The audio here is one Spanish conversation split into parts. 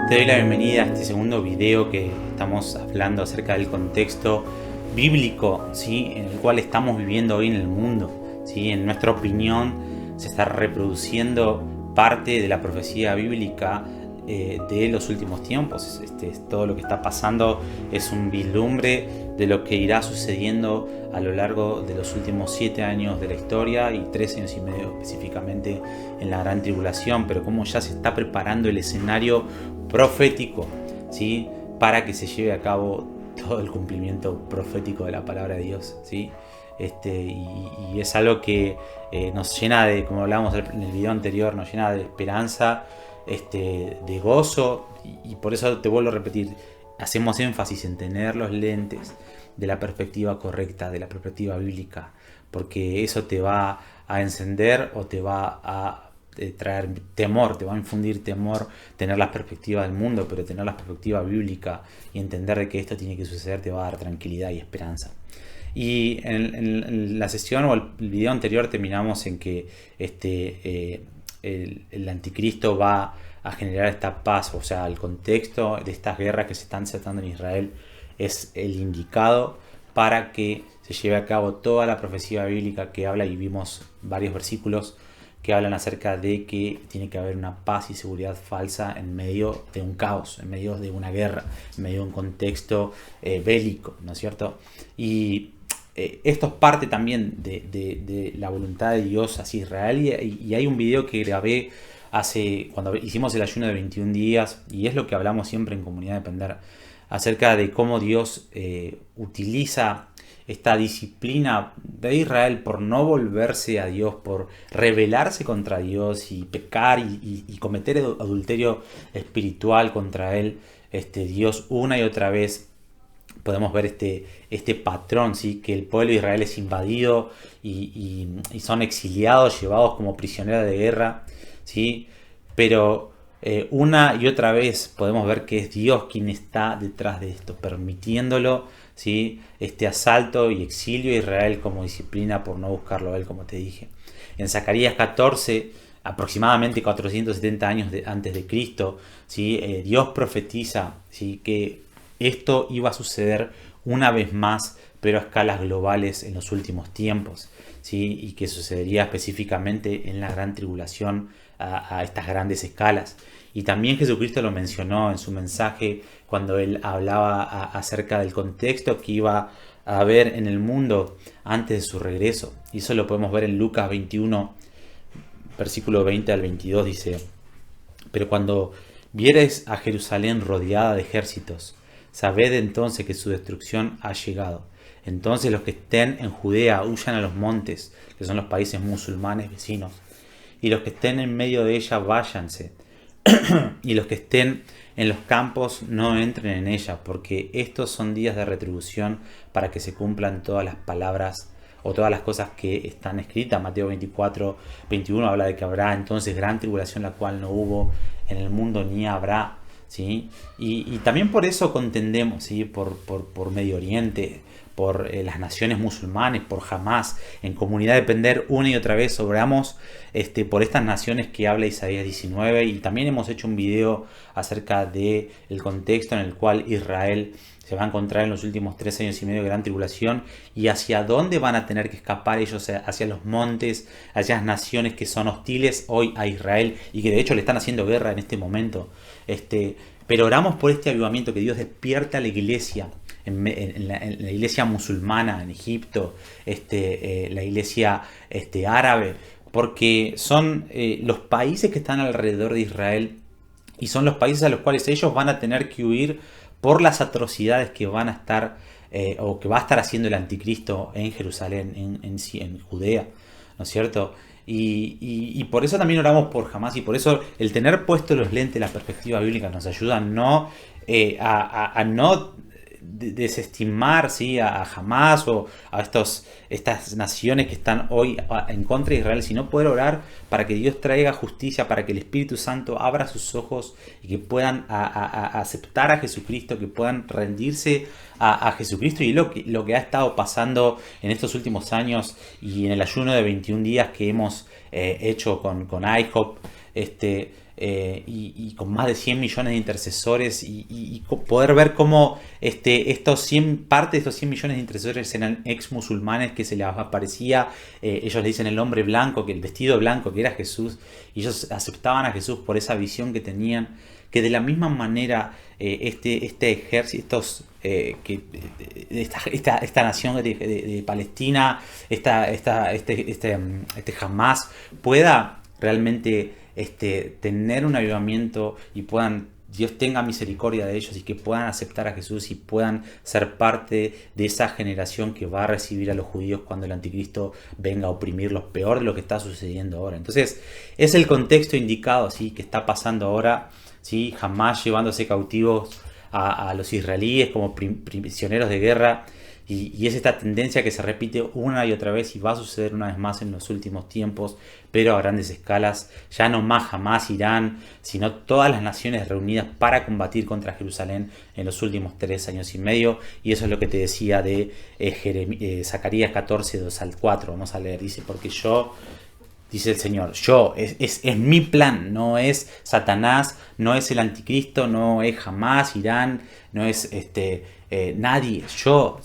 Te doy la bienvenida a este segundo video que estamos hablando acerca del contexto bíblico, ¿sí?, en el cual estamos viviendo hoy en el mundo, ¿sí? En nuestra opinión se está reproduciendo parte de la profecía bíblica de los últimos tiempos. Todo lo que está pasando es un vislumbre de lo que irá sucediendo a lo largo de los últimos 7 años de la historia y 3 años y medio específicamente en la gran tribulación, pero cómo ya se está preparando el escenario profético, ¿sí?, para que se lleve a cabo todo el cumplimiento profético de la palabra de Dios, ¿sí? Y es algo que nos llena de, como hablábamos en el video anterior, nos llena de esperanza, de gozo, y por eso te vuelvo a repetir, hacemos énfasis en tener los lentes de la perspectiva correcta, de la perspectiva bíblica, porque eso te va a encender o te va a traer temor, te va a infundir temor tener la perspectiva del mundo, pero tener la perspectiva bíblica y entender de que esto tiene que suceder te va a dar tranquilidad y esperanza. Y en la sesión o el video anterior terminamos en que el anticristo va a generar esta paz, o sea, el contexto de estas guerras que se están desatando en Israel es el indicado para que se lleve a cabo toda la profecía bíblica que habla, y vimos varios versículos que hablan acerca de que tiene que haber una paz y seguridad falsa en medio de un caos, en medio de una guerra, en medio de un contexto bélico, ¿no es cierto? Y esto es parte también de la voluntad de Dios hacia Israel, y hay un video que grabé cuando hicimos el ayuno de 21 días, y es lo que hablamos siempre en Comunidad de Depender, acerca de cómo Dios utiliza esta disciplina de Israel por no volverse a Dios, por rebelarse contra Dios y pecar y cometer adulterio espiritual contra Él. Dios una y otra vez podemos ver este patrón, ¿sí?, que el pueblo de Israel es invadido y son exiliados, llevados como prisioneros de guerra, ¿sí? Pero una y otra vez podemos ver que es Dios quien está detrás de esto, permitiéndolo, ¿sí?, este asalto y exilio a Israel como disciplina por no buscarlo a Él, como te dije. En Zacarías 14, aproximadamente 470 años antes de Cristo, ¿sí?, Dios profetiza, ¿sí?, que esto iba a suceder una vez más, pero a escalas globales en los últimos tiempos, ¿sí?, y que sucedería específicamente en la gran tribulación a estas grandes escalas. Y también Jesucristo lo mencionó en su mensaje cuando Él hablaba acerca del contexto que iba a haber en el mundo antes de su regreso. Y eso lo podemos ver en Lucas 21, versículo 20 al 22, dice: pero cuando viereis a Jerusalén rodeada de ejércitos, sabed entonces que su destrucción ha llegado. Entonces los que estén en Judea huyan a los montes, que son los países musulmanes vecinos, y los que estén en medio de ella váyanse, y los que estén en los campos no entren en ella, porque estos son días de retribución para que se cumplan todas las palabras o todas las cosas que están escritas. Mateo 24, 21 habla de que habrá entonces gran tribulación, la cual no hubo en el mundo ni habrá, ¿sí? Y también por eso contendemos, ¿sí?, por Medio Oriente, por las naciones musulmanes, por Hamás. En Comunidad de Depender una y otra vez oramos por estas naciones que habla Isaías 19, y también hemos hecho un video acerca del contexto en el cual Israel se va a encontrar en los últimos 3 años y medio de gran tribulación, y hacia dónde van a tener que escapar ellos, hacia los montes, hacia las naciones que son hostiles hoy a Israel y que de hecho le están haciendo guerra en este momento. Pero oramos por este avivamiento, que Dios despierta a la iglesia, en la iglesia musulmana en Egipto, la iglesia árabe, porque son los países que están alrededor de Israel, y son los países a los cuales ellos van a tener que huir por las atrocidades que van a estar o que va a estar haciendo el anticristo en Jerusalén, en Judea, ¿no es cierto? Y por eso también oramos por Hamás, y por eso el tener puestos los lentes, la perspectiva bíblica, nos ayuda a no desestimar, ¿sí?, a Hamás o a estas naciones que están hoy en contra de Israel, sino poder orar para que Dios traiga justicia, para que el Espíritu Santo abra sus ojos y que puedan aceptar a Jesucristo, que puedan rendirse a Jesucristo. Y lo que ha estado pasando en estos últimos años, y en el ayuno de 21 días que hemos hecho con IHOP, y con más de 100 millones de intercesores y poder ver cómo parte de estos 100 millones de intercesores eran ex musulmanes que se les aparecía, ellos le dicen el hombre blanco, que el vestido blanco que era Jesús, y ellos aceptaban a Jesús por esa visión que tenían, que de la misma manera este ejército, esta nación de Palestina, este Hamás, pueda realmente tener un avivamiento y Dios tenga misericordia de ellos y que puedan aceptar a Jesús y puedan ser parte de esa generación que va a recibir a los judíos cuando el anticristo venga a oprimirlos, peor de lo que está sucediendo ahora. Entonces, es el contexto indicado, ¿sí?, que está pasando ahora, ¿sí?, Hamás llevándose cautivos a los israelíes como prisioneros de guerra. Y es esta tendencia que se repite una y otra vez y va a suceder una vez más en los últimos tiempos, pero a grandes escalas. Ya no más Hamás, Irán, sino todas las naciones reunidas para combatir contra Jerusalén en los últimos 3 años y medio. Y eso es lo que te decía de Zacarías 14, 2 al 4. Vamos a leer, dice: porque yo... Dice el Señor, es mi plan, no es Satanás, no es el anticristo, no es Hamás, Irán, no es nadie. Yo,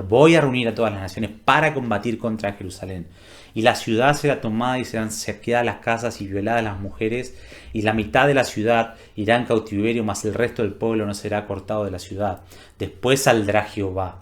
voy a reunir a todas las naciones para combatir contra Jerusalén. Y la ciudad será tomada y serán saqueadas las casas y violadas las mujeres, y la mitad de la ciudad irá en cautiverio, mas el resto del pueblo no será cortado de la ciudad. Después saldrá Jehová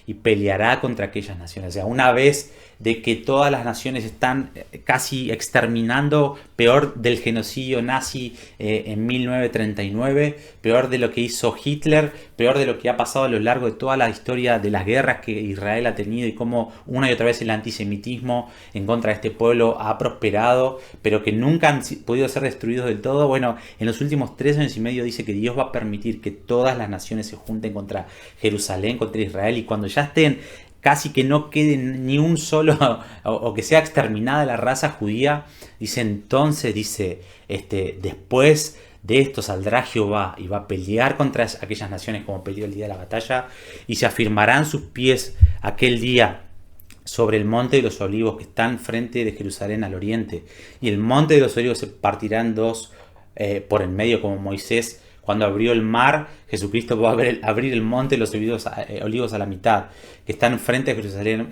y peleará contra aquellas naciones. O sea, una vez de que todas las naciones están casi exterminando, peor del genocidio nazi en 1939, peor de lo que hizo Hitler, peor de lo que ha pasado a lo largo de toda la historia de las guerras que Israel ha tenido y cómo una y otra vez el antisemitismo en contra de este pueblo ha prosperado, pero que nunca han podido ser destruidos del todo. Bueno, en los últimos 3 años y medio dice que Dios va a permitir que todas las naciones se junten contra Jerusalén, contra Israel, y cuando ya estén casi que no quede ni un solo, o que sea exterminada la raza judía, dice entonces, después de esto saldrá Jehová y va a pelear contra aquellas naciones como peleó el día de la batalla, y se afirmarán sus pies aquel día sobre el monte de los olivos que están frente de Jerusalén al oriente, y el monte de los olivos se partirá en dos por en medio, como Moisés cuando abrió el mar. Jesucristo va a abrir el monte de los olivos a la mitad, que están frente a Jerusalén,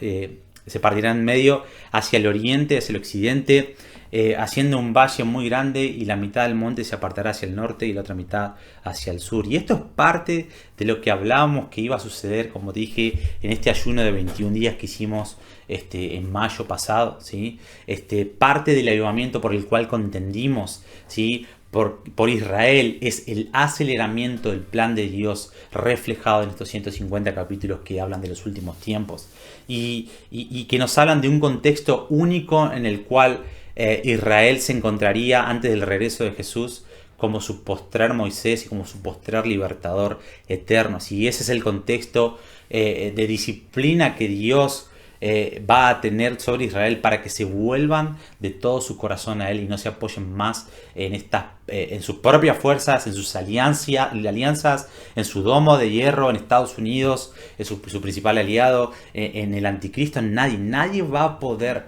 se partirán en medio hacia el oriente, hacia el occidente, haciendo un valle muy grande, y la mitad del monte se apartará hacia el norte y la otra mitad hacia el sur. Y esto es parte de lo que hablábamos que iba a suceder, como dije, en este ayuno de 21 días que hicimos en mayo pasado, ¿sí? Parte del avivamiento por el cual contendimos, ¿sí?, por Israel, es el aceleramiento del plan de Dios reflejado en estos 150 capítulos que hablan de los últimos tiempos y que nos hablan de un contexto único en el cual Israel se encontraría antes del regreso de Jesús como su postrer Moisés y como su postrer libertador eterno. Y ese es el contexto de disciplina que Dios va a tener sobre Israel para que se vuelvan de todo su corazón a Él y no se apoyen más en sus propias fuerzas, en sus alianzas, en su domo de hierro, en Estados Unidos, en su principal aliado, en el anticristo. Nadie va a poder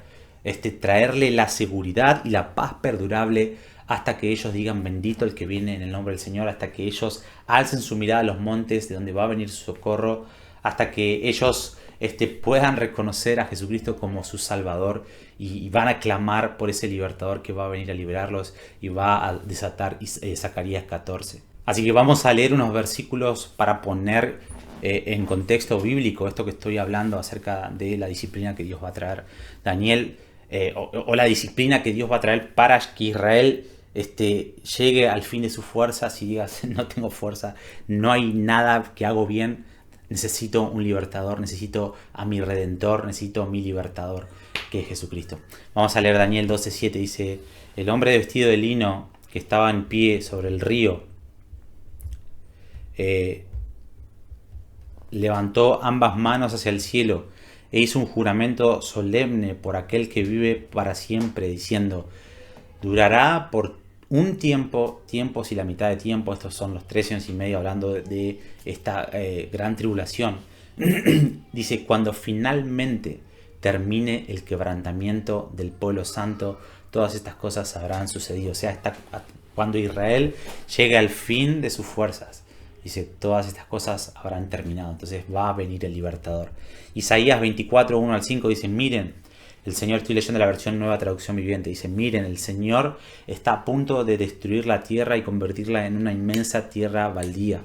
traerle la seguridad y la paz perdurable hasta que ellos digan bendito el que viene en el nombre del Señor, hasta que ellos alcen su mirada a los montes de donde va a venir su socorro, hasta que ellos puedan reconocer a Jesucristo como su Salvador y van a clamar por ese libertador que va a venir a liberarlos y va a desatar Zacarías 14. Así que vamos a leer unos versículos para poner en contexto bíblico esto que estoy hablando acerca de la disciplina que Dios va a traer. Daniel, o la disciplina que Dios va a traer para que Israel llegue al fin de sus fuerzas y diga: no tengo fuerza, no hay nada que hago bien, necesito un libertador, necesito a mi redentor, necesito a mi libertador, que es Jesucristo. Vamos a leer Daniel 12:7, dice: el hombre vestido de lino que estaba en pie sobre el río levantó ambas manos hacia el cielo e hizo un juramento solemne por aquel que vive para siempre, diciendo: durará por un tiempos y la mitad de tiempo. Estos son los 3 años y medio, hablando de esta gran tribulación. Dice: cuando finalmente termine el quebrantamiento del pueblo santo, todas estas cosas habrán sucedido. O sea, cuando Israel llegue al fin de sus fuerzas, dice, todas estas cosas habrán terminado. Entonces va a venir el libertador. Isaías 24, 1 al 5 dice, miren, el Señor, estoy leyendo la versión Nueva Traducción Viviente, dice, miren, el Señor está a punto de destruir la tierra y convertirla en una inmensa tierra baldía.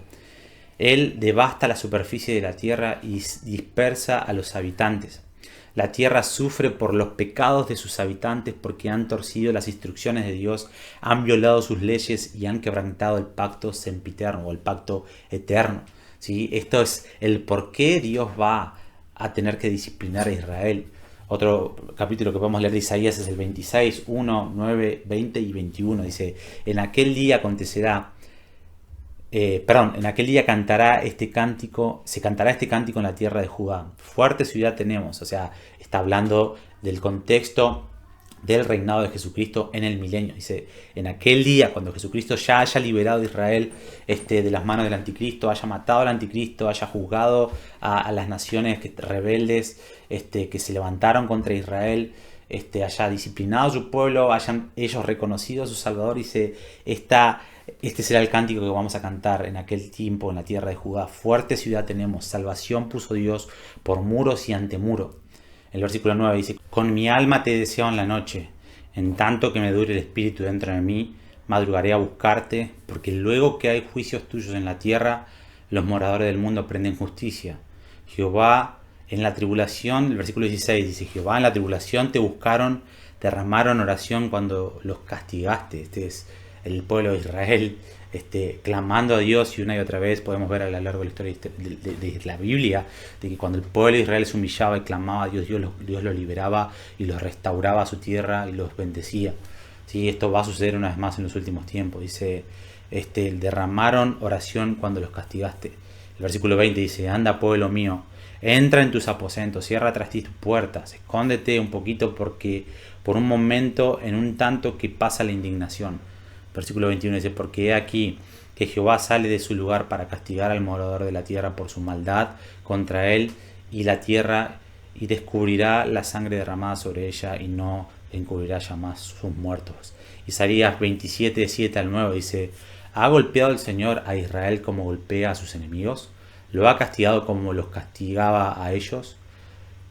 Él devasta la superficie de la tierra y dispersa a los habitantes. La tierra sufre por los pecados de sus habitantes porque han torcido las instrucciones de Dios, han violado sus leyes y han quebrantado el pacto sempiterno o el pacto eterno. ¿Sí? Esto es el por qué Dios va a tener que disciplinar a Israel. Otro capítulo que podemos leer de Isaías es el 26, 1, 9, 20 y 21. Dice, en aquel día acontecerá, en aquel día cantará este cántico, se cantará este cántico en la tierra de Judá. Fuerte ciudad tenemos, o sea, está hablando del contexto del reinado de Jesucristo en el milenio. Dice, en aquel día, cuando Jesucristo ya haya liberado a Israel de las manos del anticristo, haya matado al anticristo, haya juzgado a las naciones rebeldes que se levantaron contra Israel, haya disciplinado a su pueblo, hayan ellos reconocido a su Salvador, dice, este será el cántico que vamos a cantar en aquel tiempo en la tierra de Judá. Fuerte ciudad tenemos, salvación puso Dios por muros y antemuro. El versículo 9 dice, con mi alma te deseo en la noche, en tanto que me dure el espíritu dentro de mí, madrugaré a buscarte, porque luego que hay juicios tuyos en la tierra, los moradores del mundo aprenden justicia. Jehová en la tribulación, el versículo 16 dice, Jehová en la tribulación te buscaron, derramaron oración cuando los castigaste. Este es el pueblo de Israel clamando a Dios, y una y otra vez podemos ver a lo largo de la historia de la Biblia, de que cuando el pueblo de Israel se humillaba y clamaba a Dios, Dios los liberaba y los restauraba a su tierra y los bendecía. ¿Sí? Esto va a suceder una vez más en los últimos tiempos. Dice, derramaron oración cuando los castigaste. El versículo 20 dice, anda pueblo mío, entra en tus aposentos, cierra tras ti tus puertas, escóndete un poquito porque por un momento, en un tanto que pasa la indignación. Versículo 21 dice, porque he aquí que Jehová sale de su lugar para castigar al morador de la tierra por su maldad contra él y la tierra, y descubrirá la sangre derramada sobre ella y no encubrirá ya más sus muertos. Isaías 27, 7 al 9 dice, ¿ha golpeado el Señor a Israel como golpea a sus enemigos? ¿Lo ha castigado como los castigaba a ellos?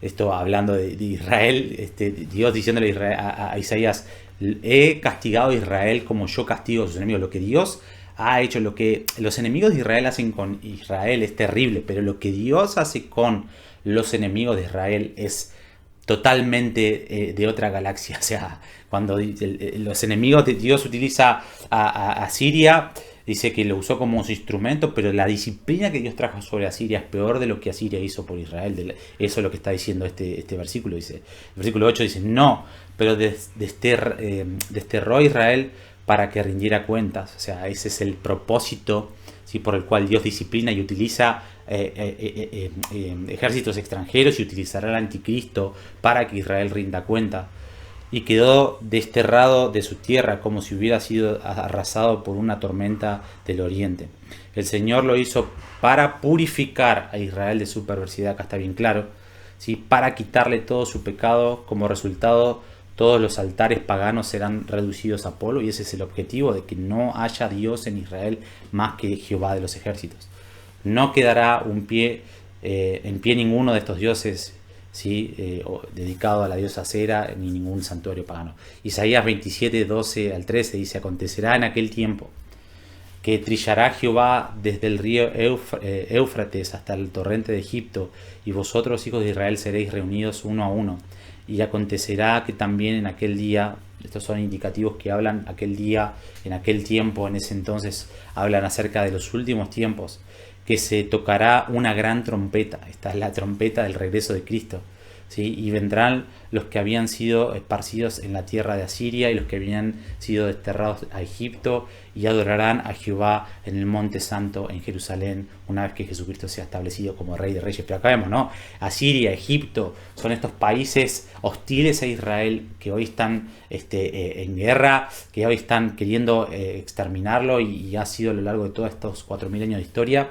Esto hablando de Israel, Dios diciéndole a Isaías, he castigado a Israel como yo castigo a sus enemigos. Lo que Dios ha hecho, lo que los enemigos de Israel hacen con Israel es terrible, pero lo que Dios hace con los enemigos de Israel es totalmente de otra galaxia. O sea, cuando los enemigos de Dios utiliza a Siria, dice que lo usó como su instrumento, pero la disciplina que Dios trajo sobre Asiria es peor de lo que Asiria hizo por Israel. Eso es lo que está diciendo este versículo. Dice, el versículo 8 dice, no, pero desterró a Israel para que rindiera cuentas. O sea, ese es el propósito, ¿sí?, por el cual Dios disciplina y utiliza ejércitos extranjeros, y utilizará al anticristo para que Israel rinda cuenta. Y quedó desterrado de su tierra como si hubiera sido arrasado por una tormenta del oriente. El Señor lo hizo para purificar a Israel de su perversidad, acá está bien claro, ¿sí?, para quitarle todo su pecado. Como resultado, todos los altares paganos serán reducidos a polvo, y ese es el objetivo, de que no haya Dios en Israel más que Jehová de los ejércitos. No quedará en pie ninguno de estos dioses, ¿sí?, dedicado a la diosa Cera, ni ningún santuario pagano. Isaías 27, 12 al 13 dice, acontecerá en aquel tiempo que trillará Jehová desde el río Éufrates hasta el torrente de Egipto, y vosotros, hijos de Israel, seréis reunidos uno a uno. Y acontecerá que también en aquel día, estos son indicativos que hablan aquel día, en aquel tiempo, en ese entonces, hablan acerca de los últimos tiempos, que se tocará una gran trompeta. Esta es la trompeta del regreso de Cristo, ¿sí? Y vendrán los que habían sido esparcidos en la tierra de Asiria y los que habían sido desterrados a Egipto, y adorarán a Jehová en el monte santo en Jerusalén, una vez que Jesucristo sea establecido como Rey de Reyes. Pero acá vemos, ¿no? Asiria, Egipto, son estos países hostiles a Israel que hoy están en guerra, que hoy están queriendo exterminarlo, y ha sido a lo largo de todos estos 4000 años de historia.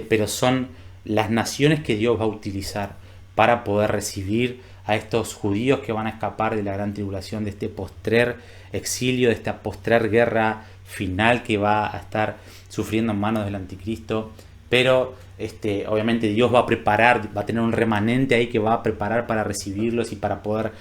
Pero son las naciones que Dios va a utilizar para poder recibir a estos judíos que van a escapar de la gran tribulación, de este postrer exilio, de esta postrer guerra final que va a estar sufriendo en manos del anticristo. Pero obviamente Dios va a preparar, va a tener un remanente ahí que va a preparar para recibirlos y para poder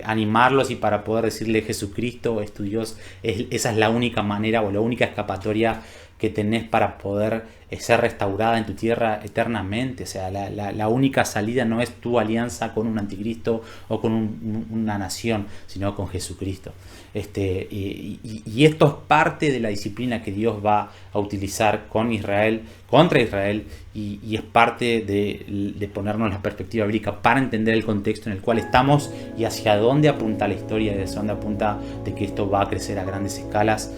animarlos y para poder decirle: Jesucristo es tu Dios. Esa es la única manera o la única escapatoria que tenés para poder ser restaurada en tu tierra eternamente. O sea, la única salida no es tu alianza con un anticristo o con una nación, sino con Jesucristo. Y esto es parte de la disciplina que Dios va a utilizar con Israel, contra Israel, y es parte de ponernos la perspectiva bíblica para entender el contexto en el cual estamos y hacia dónde apunta la historia, y hacia dónde apunta de que esto va a crecer a grandes escalas,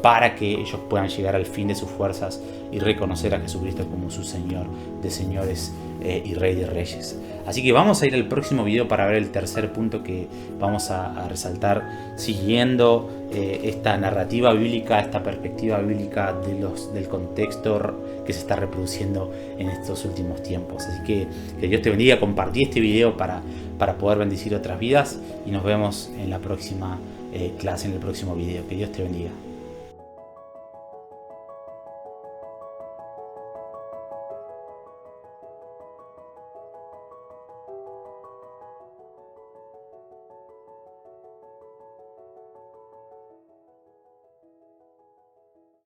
para que ellos puedan llegar al fin de sus fuerzas y reconocer a Jesucristo como su Señor de señores y Rey de reyes. Así que vamos a ir al próximo video para ver el tercer punto que vamos a resaltar, siguiendo esta narrativa bíblica, esta perspectiva bíblica del contexto que se está reproduciendo en estos últimos tiempos. Así que Dios te bendiga. Compartí este video para poder bendecir otras vidas, y nos vemos en la próxima clase, en el próximo video. Que Dios te bendiga.